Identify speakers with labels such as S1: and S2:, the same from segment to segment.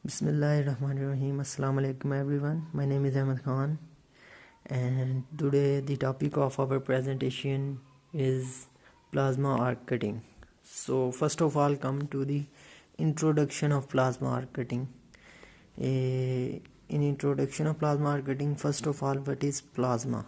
S1: Bismillahirrahmanirrahim. Assalamu alaikum everyone. My name is Ahmed Khan, and today the topic of our presentation is plasma arc cutting. So first of all, come to the introduction of plasma arc cutting. In introduction of plasma arc cutting, first of all, what is plasma?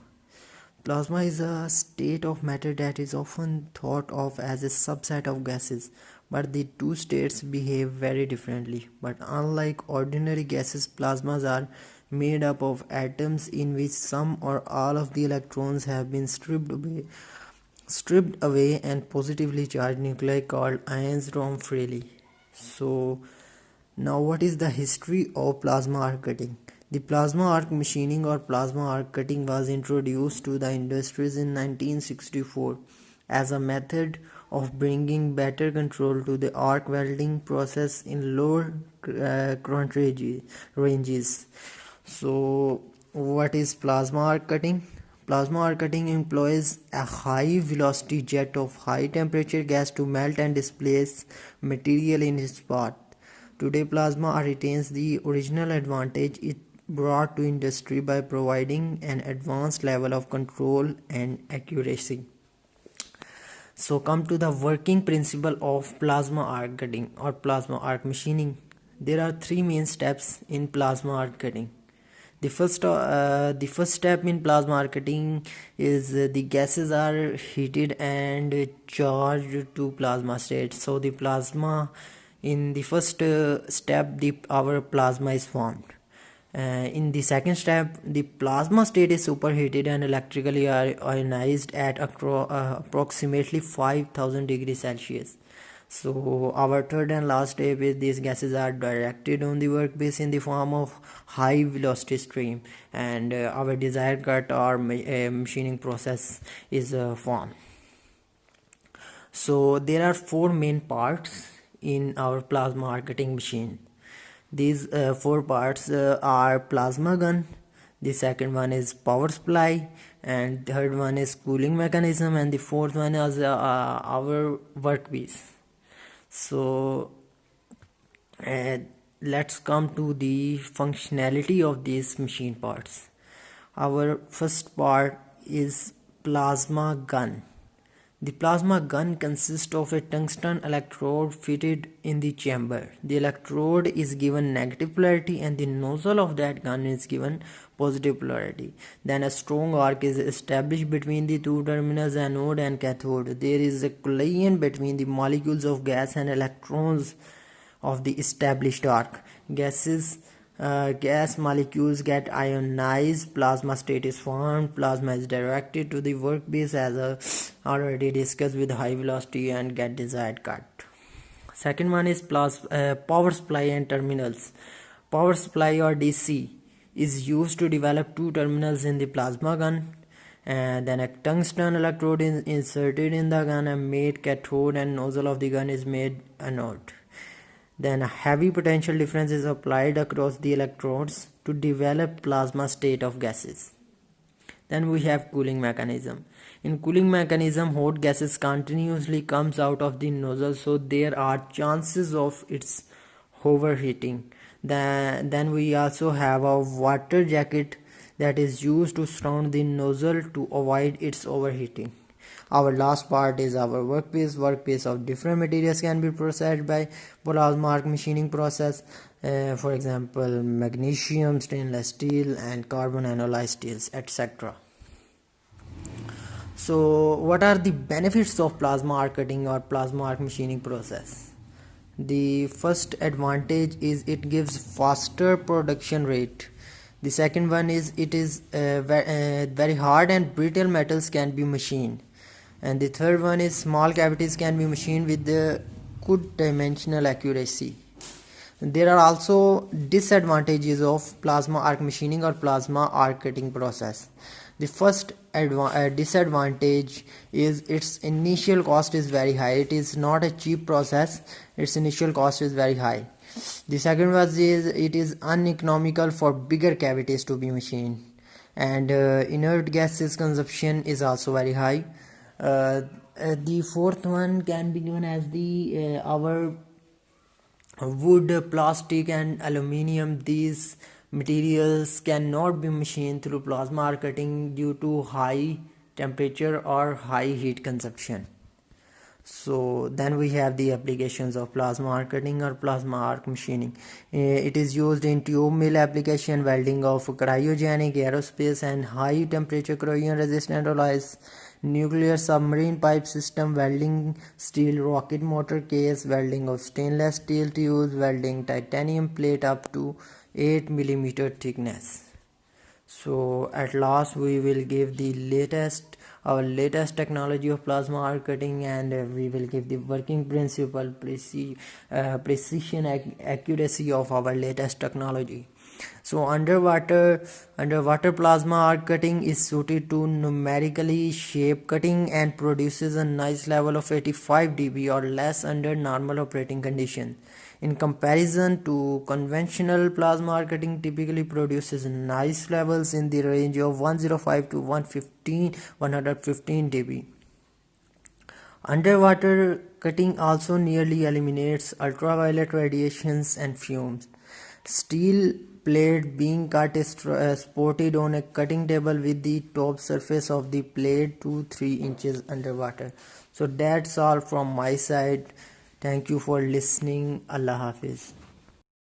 S1: Plasma is a state of matter that is often thought of as a subset of gases, but the two states behave very differently. But unlike ordinary gases, plasmas are made up of atoms in which some or all of the electrons have been stripped away and positively charged nuclei called ions roam freely. So now what is the history of plasma arc cutting? The plasma arc machining or plasma arc cutting was introduced to the industries in 1964 as a method of bringing better control to the arc welding process in lower current ranges. So what is plasma arc cutting? Plasma arc cutting employs a high velocity jet of high temperature gas to melt and displace material in its path. Today, plasma retains the original advantage it brought to industry by providing an advanced level of control and accuracy. So come to the working principle of plasma arc cutting or plasma arc machining. There are three main steps in plasma arc cutting. The first step in plasma arc cutting is the gases are heated and charged to plasma state. So the plasma in the first step, our plasma is formed. In the second step, the plasma state is superheated and electrically ionized at approximately 5000 degrees Celsius. So our third and last step is these gases are directed on the workpiece in the form of high velocity stream, and our desired cut or machining process is formed. So there are four main parts in our plasma arc cutting machine. These four parts are plasma gun, the second one is power supply, and third one is cooling mechanism, and the fourth one is our workpiece. So uh, let's come to the functionality of these machine parts. Our first part is plasma gun. The plasma gun consists of a tungsten electrode fitted in the chamber. The electrode is given negative polarity and the nozzle of that gun is given positive polarity. Then a strong arc is established between the two terminals, anode and cathode. There is a collision between the molecules of gas and electrons of the established arc. Gas molecules get ionized, plasma state is formed, plasma is directed to the workpiece as already discussed with high velocity and get desired cut. Second one is power supply and terminals. Power supply or DC is used to develop two terminals in the plasma gun, and then a tungsten electrode is inserted in the gun and made cathode, and nozzle of the gun is made anode. Then a heavy potential difference is applied across the electrodes to develop plasma state of gases. Then we have cooling mechanism. In cooling mechanism, hot gases continuously comes out of the nozzle, so there are chances of its overheating. Then we also have a water jacket that is used to surround the nozzle to avoid its overheating. Our last part is our workpiece. Workpiece of different materials can be processed by plasma arc machining process. For example, magnesium, stainless steel, and carbon alloy steels, etc. So, what are the benefits of plasma arc cutting or plasma arc machining process? The first advantage is it gives faster production rate. The second one is it is very hard and brittle metals can be machined. And the third one is small cavities can be machined with the good dimensional accuracy. There are also disadvantages of plasma arc machining or plasma arc cutting process. The first disadvantage is its initial cost is very high. It is not a cheap process. Its initial cost is very high. The second one is it is uneconomical for bigger cavities to be machined, and inert gases consumption is also very high. The fourth one can be known as the our Wood, plastic, and aluminium, these materials cannot be machined through plasma cutting due to high temperature or high heat consumption. So then we have the applications of plasma arc cutting or plasma arc machining. It is used in tube mill application, welding of cryogenic, aerospace, and high temperature corrosion resistant alloys, nuclear submarine pipe system, welding steel rocket motor case, welding of stainless steel tubes, welding titanium plate up to 8 millimeter thickness. So at last we will give the our latest technology of plasma arc cutting, and we will give the working principle, precision, accuracy of our latest technology. So underwater plasma arc cutting is suited to numerically shape cutting and produces a nice level of 85 dB or less under normal operating conditions. In comparison to conventional plasma arc cutting typically produces nice levels in the range of 105 to 115 dB. Underwater cutting also nearly eliminates ultraviolet radiations and fumes. Steel plate being cut is supported on a cutting table with the top surface of the plate 2-3 inches underwater. So that's all from my side. Thank you for listening. Allah Hafiz.